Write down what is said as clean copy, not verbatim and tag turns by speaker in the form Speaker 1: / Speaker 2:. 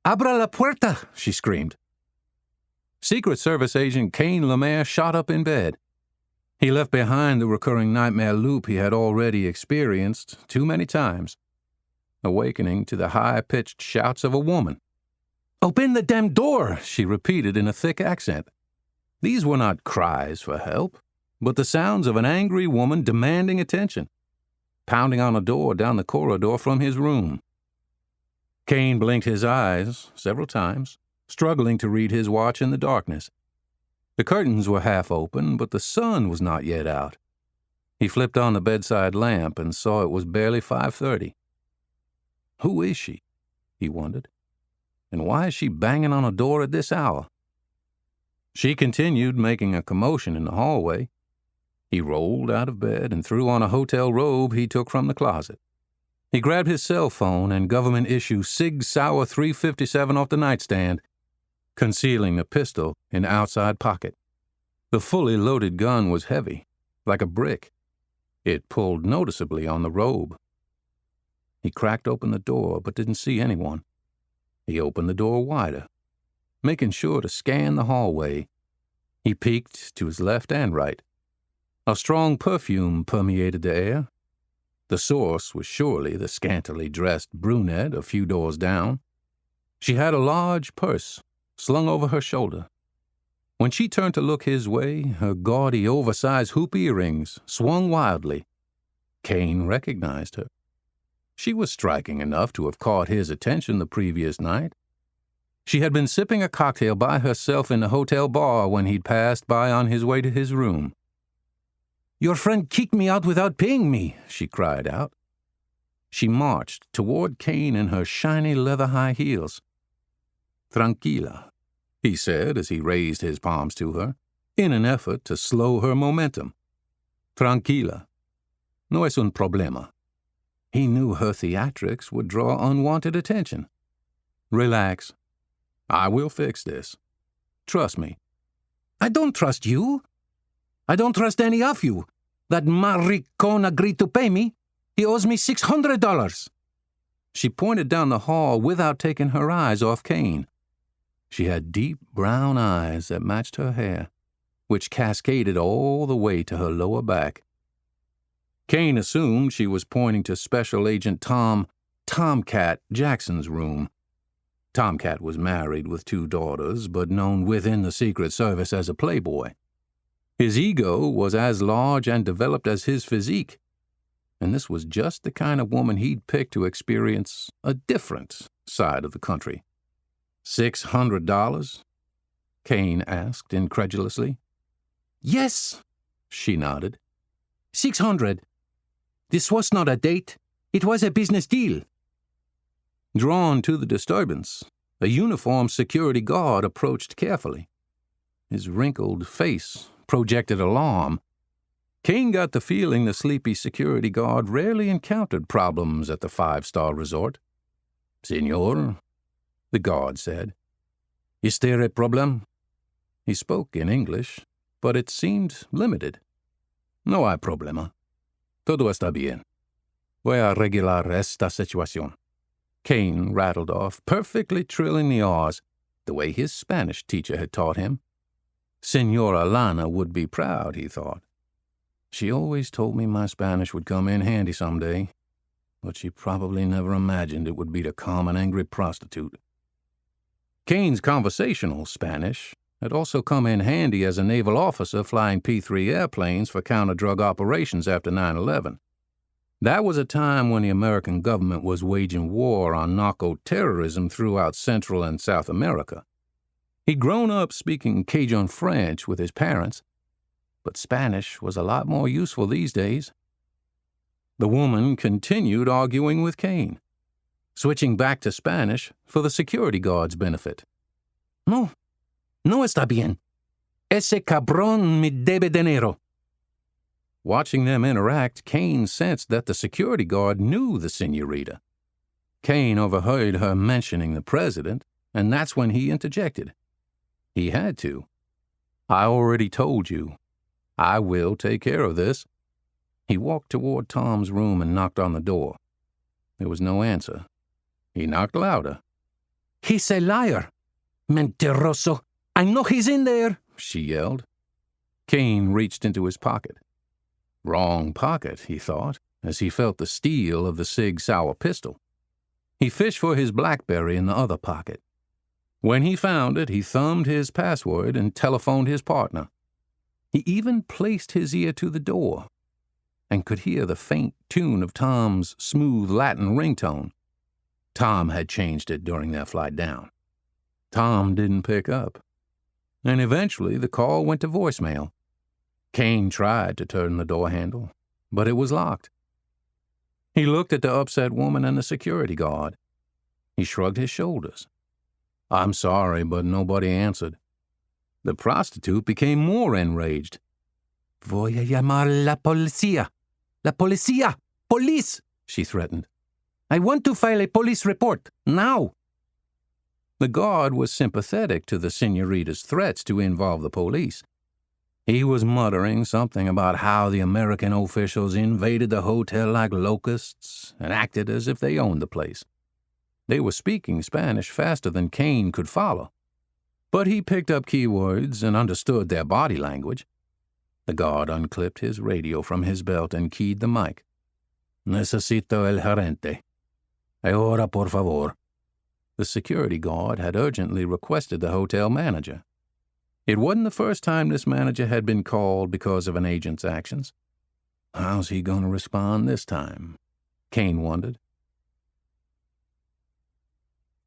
Speaker 1: Abra la puerta, she screamed. Secret Service agent Cain Lemaire shot up in bed. He left behind the recurring nightmare loop he had already experienced too many times, awakening to the high-pitched shouts of a woman. "Open the damn door," she repeated in a thick accent. These were not cries for help, but the sounds of an angry woman demanding attention, pounding on a door down the corridor from his room. Cain blinked his eyes several times, struggling to read his watch in the darkness. The curtains were half open, but the sun was not yet out. He flipped on the bedside lamp and saw it was barely 5:30. Who is she? He wondered. And why is she banging on a door at this hour? She continued making a commotion in the hallway. He rolled out of bed and threw on a hotel robe he took from the closet. He grabbed his cell phone and government-issue Sig Sauer 357 off the nightstand, concealing the pistol in the outside pocket. The fully loaded gun was heavy, like a brick. It pulled noticeably on the robe. He cracked open the door but didn't see anyone. He opened the door wider, making sure to scan the hallway. He peeked to his left and right. A strong perfume permeated the air. The source was surely the scantily dressed brunette a few doors down. She had a large purse slung over her shoulder. When she turned to look his way, her gaudy, oversized hoop earrings swung wildly. Cain recognized her. She was striking enough to have caught his attention the previous night. She had been sipping a cocktail by herself in the hotel bar when he'd passed by on his way to his room. "Your friend kicked me out without paying me," she cried out. She marched toward Cain in her shiny leather high heels. "Tranquila," he said as he raised his palms to her, in an effort to slow her momentum. "Tranquila. No es un problema." He knew her theatrics would draw unwanted attention. "Relax. I will fix this. Trust me." "I don't trust you. I don't trust any of you. That maricon agreed to pay me. He owes me $600. She pointed down the hall without taking her eyes off Cain. She had deep brown eyes that matched her hair, which cascaded all the way to her lower back. Cain assumed she was pointing to Special Agent Tomcat Jackson's room. Tomcat was married with 2 daughters, but known within the Secret Service as a playboy. His ego was as large and developed as his physique, and this was just the kind of woman he'd picked to experience a different side of the country. $600? Cain asked incredulously. "Yes," she nodded. "600. This was not a date. It was a business deal." Drawn to the disturbance, a uniformed security guard approached carefully. His wrinkled face projected alarm. Cain got the feeling the sleepy security guard rarely encountered problems at the 5-star resort. "Señor," the guard said, "is there a problem?" He spoke in English, but it seemed limited. "No hay problema. Todo está bien. Voy a arreglar esta situación." Cain rattled off, perfectly trilling the R's, the way his Spanish teacher had taught him. Señora Lana would be proud, he thought. She always told me my Spanish would come in handy someday, but she probably never imagined it would be to calm an angry prostitute. Cain's conversational Spanish had also come in handy as a naval officer flying P-3 airplanes for counter-drug operations after 9/11. That was a time when the American government was waging war on narco-terrorism throughout Central and South America. He'd grown up speaking Cajun French with his parents, but Spanish was a lot more useful these days. The woman continued arguing with Cain, switching back to Spanish for the security guard's benefit. "No está bien. Ese cabrón me debe dinero." Watching them interact, Cain sensed that the security guard knew the señorita. Cain overheard her mentioning the president, and that's when he interjected. He had to. "I already told you. I will take care of this." He walked toward Tom's room and knocked on the door. There was no answer. He knocked louder. He's a liar. Mentiroso. I know he's in there, she yelled. Cain reached into his pocket. Wrong pocket, he thought, as he felt the steel of the Sig Sauer pistol. He fished for his BlackBerry in the other pocket. When he found it, he thumbed his password and telephoned his partner. He even placed his ear to the door and could hear the faint tune of Tom's smooth Latin ringtone. Tom had changed it during their flight down. Tom didn't pick up, and eventually the call went to voicemail. Cain tried to turn the door handle, but it was locked. He looked at the upset woman and the security guard. He shrugged his shoulders. I'm sorry, but nobody answered. The prostitute became more enraged. Voy a llamar la policía. La policía! Police! She threatened. I want to file a police report, now! The guard was sympathetic to the señorita's threats to involve the police. He was muttering something about how the American officials invaded the hotel like locusts and acted as if they owned the place. They were speaking Spanish faster than Cain could follow, but he picked up keywords and understood their body language. The guard unclipped his radio from his belt and keyed the mic. Necesito el gerente. Ahora, por favor. The security guard had urgently requested the hotel manager. It wasn't the first time this manager had been called because of an agent's actions. How's he going to respond this time? Cain wondered.